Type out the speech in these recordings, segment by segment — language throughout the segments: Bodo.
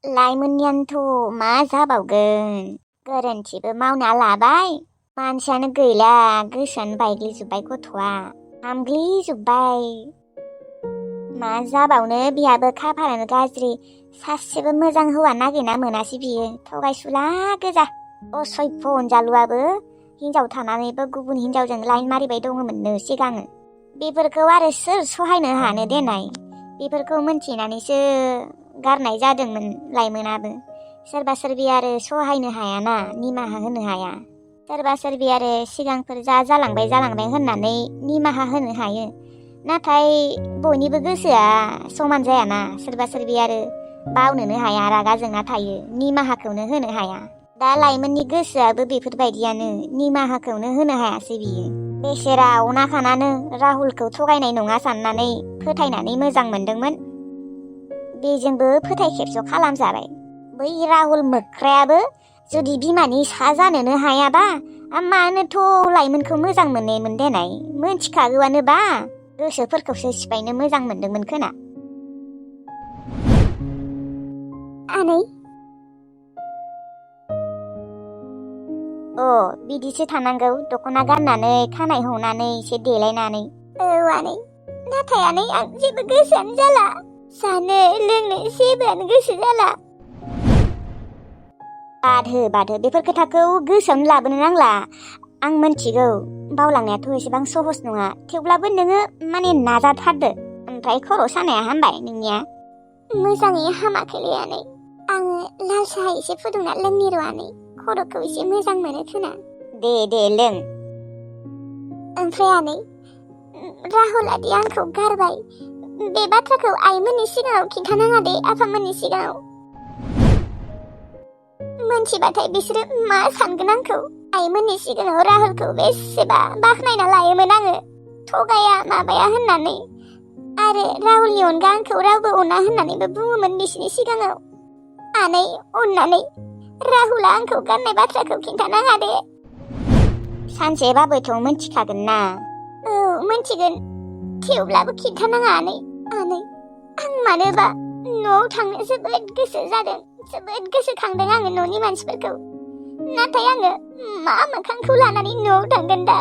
लाइमोननियानोथ' मा जाबावगोन गोरोन्थिबो मावना लाबाय मानसियानो गैला गोसोआनो बायग्लिजोब्बाय गथ'आ हामग्लिजोब्बाय मा जाबावनो बिहाबो खाफालानो गाज्रि सासेबो मोजां हौवा नागिरना मोनासै बियो थगायसुला गोजा असभ्य अनजालुआबो हिनजाव थानानैबो गुबुन हिनजावजों लाइन मारिबाय दङमोननो सिगाङो बेफोरखौ आरो सोर सहायनो हानो देनाय बेफोरखौ मोनथिनानैसो गारनाय जादोंमोन लाइमोनाबो सोरबा सोरबि आरो सहायनो हायाना निमाहा होनो हाया सोरबा सोरबि आरो सिगांफोर जालांबाय होननानै निमाहा होनो हायो नाथाय बयनिबो गोसोआ समान जायाना सोरबा सोरबि आरो बावनोनो हाया रागा जोंना थायो निमाहाखौनो होनो हाया दा लाइमोननि गोसोआबो बेफोरबायदियानो निमाहाखौनो होनो हायासै बियो बेसेरा अनाखानानो राहुलखौ थगायनाय नङा साननानै फोथायनानै मोजां मोनदोंमोन बेजोंबो फोथाय खेबस' खालामजाबाय बै राहुल मोख्रायाबो जुदि बिमानि सा जानोनो हायाबा मानोथ' लाइमोनखौ मोजां मोननायमोन देनाय मोनथिखागौआनोबा गोसोफोरखौसो सिफायनो मोजां मोनदोंमोन खोना आनै बिदिसो थानांगौ दख'ना गाननानै खानाय हनानै एसे देलायनानै आनै नाथाय आनै आं जेबो गोसोआनो जाला जानो लोंनो जेबोआनो गोसो जाला बादहो बेफोर खोथाखौ गोसोआवनो लाबोनो नांला आं मोनथिगौ बावलांनायाथ' एसेबां सहस नङा थेवब्लाबो नोङो माने नाजाथारदो ओमफ्राय खर' सानाया हामबाय नोंनिया मोजाङै हामाखैलै आनै आङो लाल साहा एसे फुदुंना लोंनि र' आनै खर'खौ एसे मोजां मोनो खोना दे लों ओमफ्राय आनै राहुलादि आंखौ गारबाय बे बाथ्राखौ आइमोननि सिगाङाव खिन्थानाङा दे आफामोननि सिगाङाव मोनथिबाथाय बिसोरो मा सानगोन आंखौ आइमोननि सिगाङाव राहुलखौ बेसेबा बाख्नायना लायोमोन आङो थगाया माबाया होननानै आरो राहुलनि अनगा आंखौ रावबो अना होननानैबो बुङोमोन बिसिनि सिगाङाव आनै अननानै राहुला आंखौ गारनाय बाथ्राखौ खिन्थानाङा दे सानसेबाबोथ' मोनथिखागोन ना मोनथिगोन थेवब्लाबो खिन्थानाङा आनै आं मानोबा न'आव थांनो जोबोद गोसो जादों जोबोद गोसोखांदों आङो न'नि मानसिफोरखौ नाथाय आङो मा मोखांखौ लानानै न'आव थांगोन दा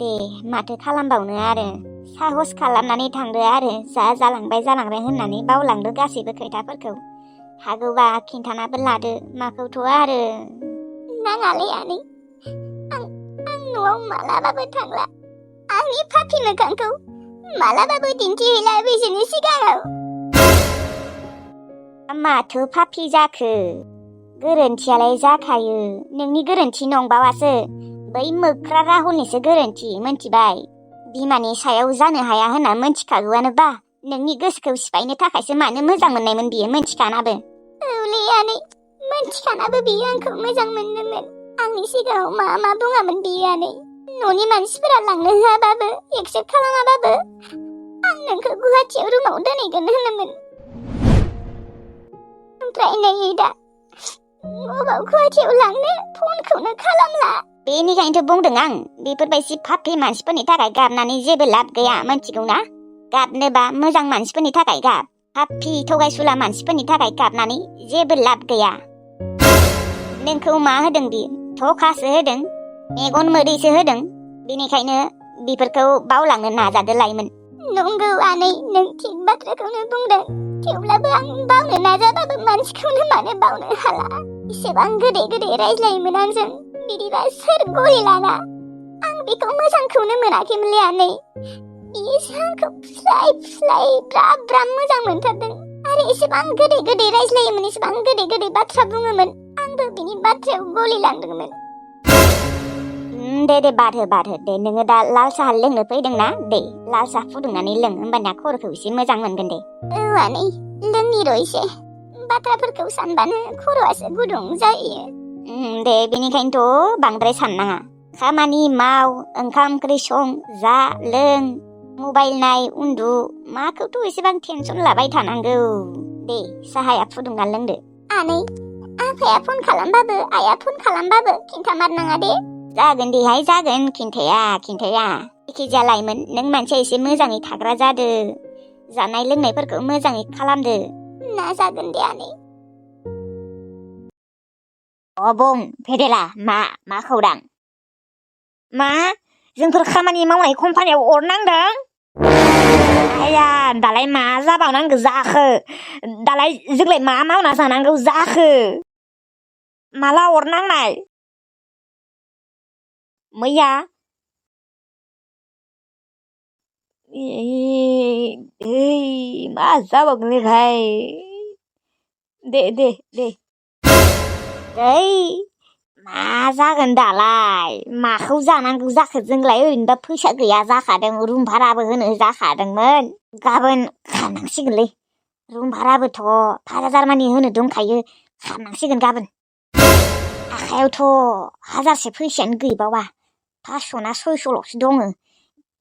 दे माथो खालामबावनो आरो साहस खालामनानै थांदो आरो जालांबाय होननानै बावलांदो गासैबो खोथाफोरखौ हागौबा खिन्थानाबो लादो माखौथ' आरो नाङालै आनै आं न'आव मालाबाबो थांला आंनि फाफि मोखांखौ मालाबाबो दिन्थिहैला बिसोरनि सिगाङाव माथो फाफि जाखो गोरोन्थियालाय जाखायो नोंनि गोरोन्थि नंबावासो बै मोख्रा राहुलनिसो गोरोन्थि मोनथिबाय बिमानि सायाव जानो हाया होनना मोनथिखागौआनोबा नोंनि गोसोखौ सिफायनो थाखायसो मानो मोजां मोननायमोन बियो मोनथिखानाबो औलै आनै मोनथिखानाबो बियो आंखौ मोजां मोनदोंमोन आंनि सिगाङाव मा बुङामोन बियो आनै न'नि मानसिफोरा लांनो होआबाबो एक्सेप्ट खालामाबाबो आं नोंखौ गुवाहाटियाव रुमाव दोनहैगोन होनोमोन ओमफ्राय नै दा अबाव गुवाहाटियाव लांनो फनखौनो खालामला बेनिखायनोथ' बुंदों आं बेफोरबायदि फाफि मानसिफोरनि थाखाय गाबनानै जेबो लाब गैया मोनथिगौ ना गाबनोबा मोजां मानसिफोरनि थाखाय गाब फाफि थगायसुला मानसिफोरनि थाखाय गाबनानै जेबो लाब गैया नोंखौ मा होदों बियो थखासो होदों मेगन मोदैसो होदों बेनिखायनो बेफोरखौ बावलांनो नाजादो लाइमोन नंगौ आनै नों थिग बाथ्राखौनो बुंदों थेवब्लाबो आं बावनो नाजाबाबो मानसिखौनो मानो बावनो हाला एसेबां गोदै रायज्लायोमोन आंजों बिदिबा सोर गलि लाना आं बेखौ मोजांखौनो मोनाखैमोनलै आनै बियोसो आंखौ फुस्लाय ब्रा मोजां मोनथारदों आरो एसेबां गोदै रायज्लायोमोन एसेबां गोदै बाथ्रा बुङोमोन आंबो बिनि बाथ्रायाव गलि लांदोंमोन दे बादहो दे नोङो दा लाल साहा लोंनो फैदोंना दे लाल साहा फुदुंनानै लों होमबाना खर'खौ एसे मोजां मोनगोन दे आनै लोंनि र' एसे बाथ्राफोरखौ सानबानो खर'आसो गुदुं जायो दे बेनिखायनोथ' बांद्राय साननाङा खामानि माव ओंखाम ओंख्रि सं जा लों मबाइल नाय उन्दु माखौथ' एसेबां टेनसन लाबाय थानांगौ दे साहाया फुदुंना लोंदो आनै आफाया फन खालामबाबो आइया फन खालामबाबो खिन्थामारनाङा दे जागोन देहाय जागोन खिन्थाया जायखिजाया लाइमोन नों मानसिया एसे मोजाङै थाग्रा जादो जानाय लोंनायफोरखौ मोजाङै खालामदो नाजागोन दे आनै बुं फेदेला मा खौरां मा जोंफोर खामानि मावनाय कम्पानियाव अर नांदों आया दालाय मा जाबावनांगौ जाखो दालाय जोंलाय मा मावना जानांगौ जाखो माला अर नांनाय मैया मा जाबावगोनलै भाई दे मा जागोन दालाय माखौ जानांगौ जाखो जोंलाय ओरैनोबा फैसा गैया जाखादों रुम भाराबो होनो जाखादोंमोन गाबोन खारनांसिगोनलै रुम भाराबोथ' 5,000 मानि होनो दंखायो खारनांसिगोन गाबोन आखायावथ' 1,000 फैसायानो गैबावा 500 ना 600ल'सो दङ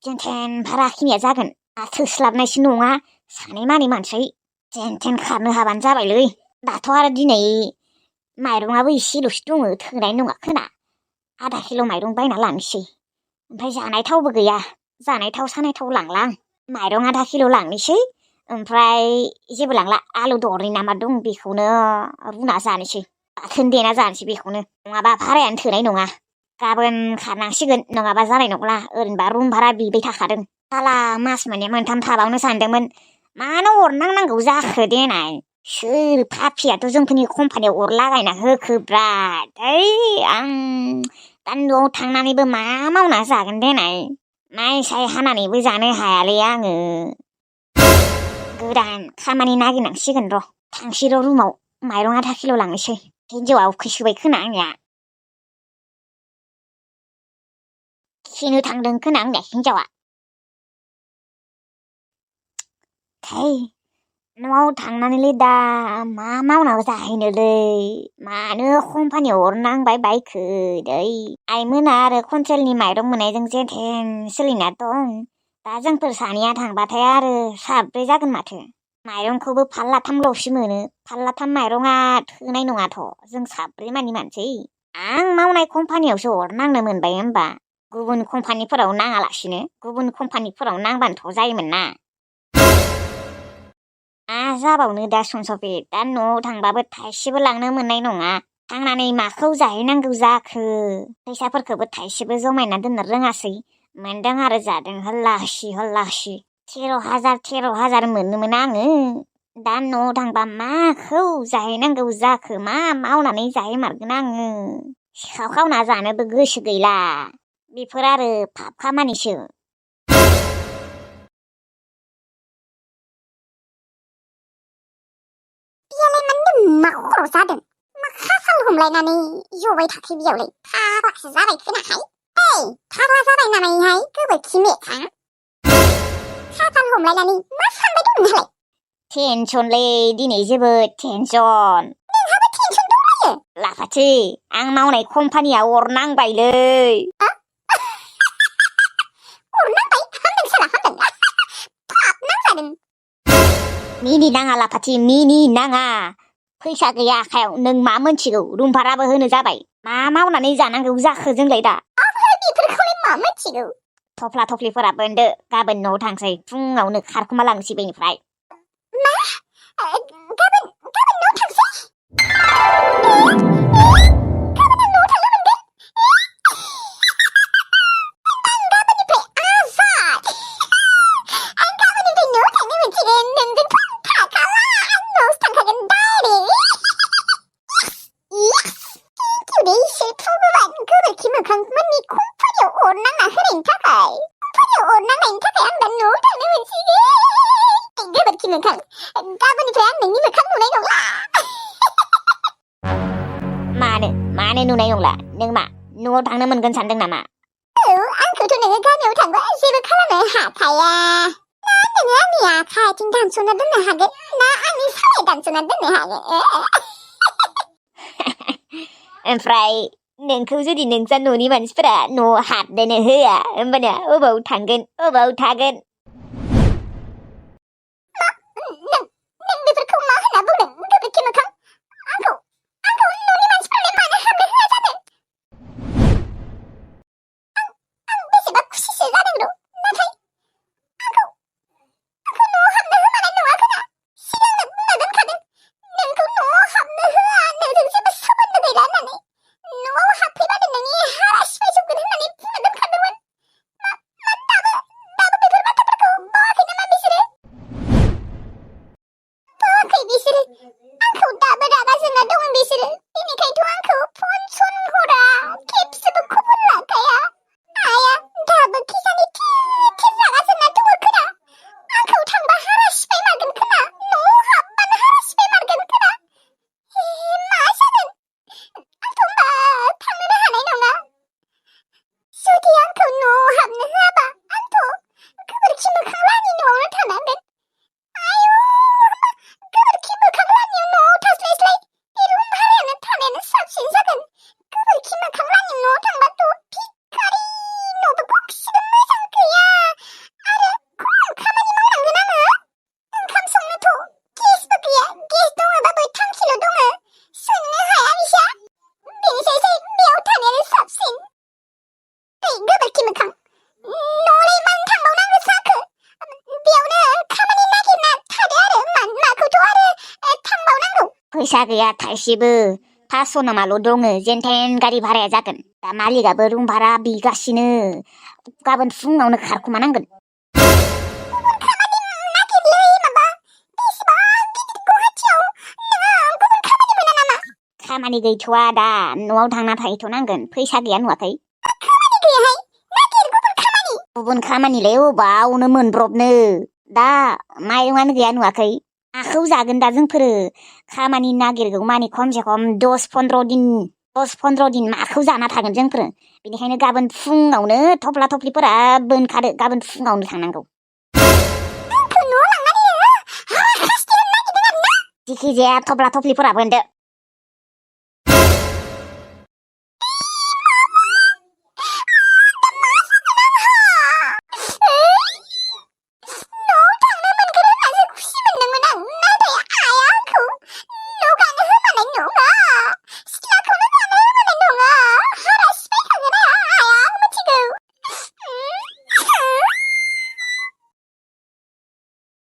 जेनथेन भारा खिनिया जागोन थोस्लाबनायसो नङा सानै मानि मानसि जेनथेन खारनो हाबानो जाबायलै दाथ' आरो दिनै माइरंआबो एसेल'सो दङ थोनाय नङा खोना आधा किल' माइरं बायना लांनोसै ओमफ्राय जानाय थावबो गैया जानाय थाव सानाय थाव लांला आं माइरं आधा किल' लांनोसै ओमफ्राय जेबो लांला आलु दरनै नामा दं बेखौनो रुना जानोसै बाथोन देना जानोसै बेखौनो नङाबा भारायानो थोनाय नङा गाबोन खारनांसिगोन नङाबा जानाय नंला ओरैनोबा रुम भारा बिबाय थाखादों साला मास मोननै मोनथाम थाबावनो सानदोंमोन मानो अर नांनांगौ जाखो देनाय सोर पापियाथ' जोंफोरनि कम्पानियाव अर लागायना होखोब्रा आं दा न'आव थांनानैबो मा मावना जागोन देनाय माइ साय हानानैबो जानो हायालै आङो गोदान खामानि नागिरनांसिगोन र' थांसै र' रुमाव माइरं आधा किल' लांनोसै हिन्जावा उखैसोबाय खोना आंनिया खिनो थांदों खोना आंनिया हिन्जावा न'आव थांनानैलाय दा मा मावना जाहैनोलै मानो कम्पानियाव अर नांबाय बायखो आइमोना आरो कन्ट्रेलनि माइरं मोननायजों जेथेन सोलिना दं दा जोंफोर सानैया थांबाथाय आरो साब्रै जागोन माथो माइरंखौबो फाल्लाथामल'सो मोनो फाल्लाथाम माइरंआ थोनाय नङाथ' जों साब्रै मानि मानसि आं मावनाय कम्पानियावसो अर नांनो मोनबाय होमबा गुबुन कम्पानिफोराव नाङालासिनो गुबुन कम्पानिफोराव नांबानोथ' जायोमोन ना मा जाबावनो दा सनसफे दा न'आव थांबाबो थाइसेबो लांनो मोननाय नङा थांनानै माखौ जाहैनांगौ जाखो फैसाफोरखौबो थाइसेबो जमायना दोननो रोङासै मोनदों आरो जादों हल्लासि 13,000 मोनोमोन आङो दा न'आव थांबा माखौ जाहैनांगौ जाखो मा मावनानै जाहैमारगोन आङो सिखाव खावना जानोबो गोसो गैला बेफोर आरो पाप खामानिसो मा खर' जादों मा खाफाल हमलायनानै जबाय थाखो बियावलाय फाग्लासो जाबाय खोनाहाय फाग्ला जाबाय नामाहाय गोबोरखि मेथां खाफाल हमलायनानै मा सानबाय दं नोंहालाय टेनसनलै दिनै जोबोद टेनसन नोंहाबो टेनसन दंलायो लाफाथि आं मावनाय कम्पानिया अर नांबायलै अर नांबाय हामदों साला हामदों पाप नांजादों मिनि नाङा लाफाथि मिनि नाङा फैसा गैया आखायाव नों मा मोनथिगौ रुम भाराबो होनो जाबाय मा मावनानै जानांगौ जाखो जोंलाय दा बेफोरखौलाय मा मोनथिगौ थफ्ला थफ्लिफोरा बोनदो गाबोन न'आव थांसै फुङावनो खारखुमा लांसै बेनिफ्राय मा गाबोन न'आव थांसै मानो नुनाय नंला नों मा न'आव थांनो मोनगोन सानदों नामा आंखौथ' नोङो गामियाव थांबा जेबो खालामनो हाखाया ना नोङो आंनि आखाइ आथिं दानस'ना दोननो हागोन ना आंनि सालाय दानस'ना दोननो हागोन ओमफ्राय नोंखौ जुदि नोंसा न'नि मानसिफोरा न'आव हाबनोनो होआ होमबानिया अबाव थांगोन अबाव थागोन नों बेफोरखौ मा होनना बुंदों गोबोरखि मोखां आंखौ न'नि मानसिफोरालाय मानो हाबनो होआ जादों आं बेसेबा खुसिसो जादों र' नाथाय आंखौ न'आव हाबनो होमारनाय नङा खोना सिगांनो बुंना दोनखादों नोंखौ न'आव हाबनो होआ नोंजों जेबो सोमोन्दो गैला होननानै बिसोरो आंखौ दाबो रागा जोंना दं बिसोरो बेनिखायथ' आंखौ फन सन हरा खेबसेबो खबर लाखाया आइया दाबो खिजानि थिर रागा जोंना दङ खोना आंखौ थांबा हारा सिफाय मारगोन खोना न'आव हाबबानो हारा सिफाय मारगोन खोना मा जागोन आंथ' होमबा थांनोनो हानाय नङा जुदि आंखौ न'आव हाबनो होआबा आंथ' गोबोरखि मोखां लानि न'आवनो थानांगोन आयु गोबोरखि मोखां लानि न'आव थास्लायस्लाय बे रुम भारायानो थानायानो साबसिन जागोन गोबोरखि मोखां लानि न'आव थांबाथ' भिखारि न'बो गंसेबो मोजां गैया आरो खम खामानि मावनांगोन आङो ओंखाम संनोथ' गेसबो गैया गेस दङबाबो थांखिल' दङ संनो हाया बिसा बेनिसायसै बेयाव थानायानो साबसिन गोबोरखि मोखां न'आवलाय मानो थांबावनांगौ जाखो बेयावनो खामानि नागिरना थादो आरो माखौथ' आरो थांबावनांगौ फैसा गैया थाइसेबो 500 नामाल' दङ जेनथेन गारि भाराया जागोन दा मालिकआबो रुम भारा बिगासिनो गाबोन फुङावनो खारखुमानांगोन गुबुन खामानि नागिरलै माबा बेसेबां गिदिर गुवाहाटियाव नोङो गुबुन खामानि मोना नामा खामानि गैथ'वा दा न'आव थांना थाहैथ'नांगोन फैसा गैया नुवाखै गुबुन खामानिलाय अबावनो मोनब्रबनो दा माइरंआनो गैया नुवाखै माखौ जागोन दा जोंफोरो खामानि नागिरगौ मानि खमसे खम 10-15 दिन माखौ जाना थागोन जोंफोरो बेनिखायनो गाबोन फुङावनो थफ्ला थफ्लिफोरा बोनखादो गाबोन फुङावनो थांनांगौ जिखि जाया थफ्ला थफ्लिफोरा बोनदो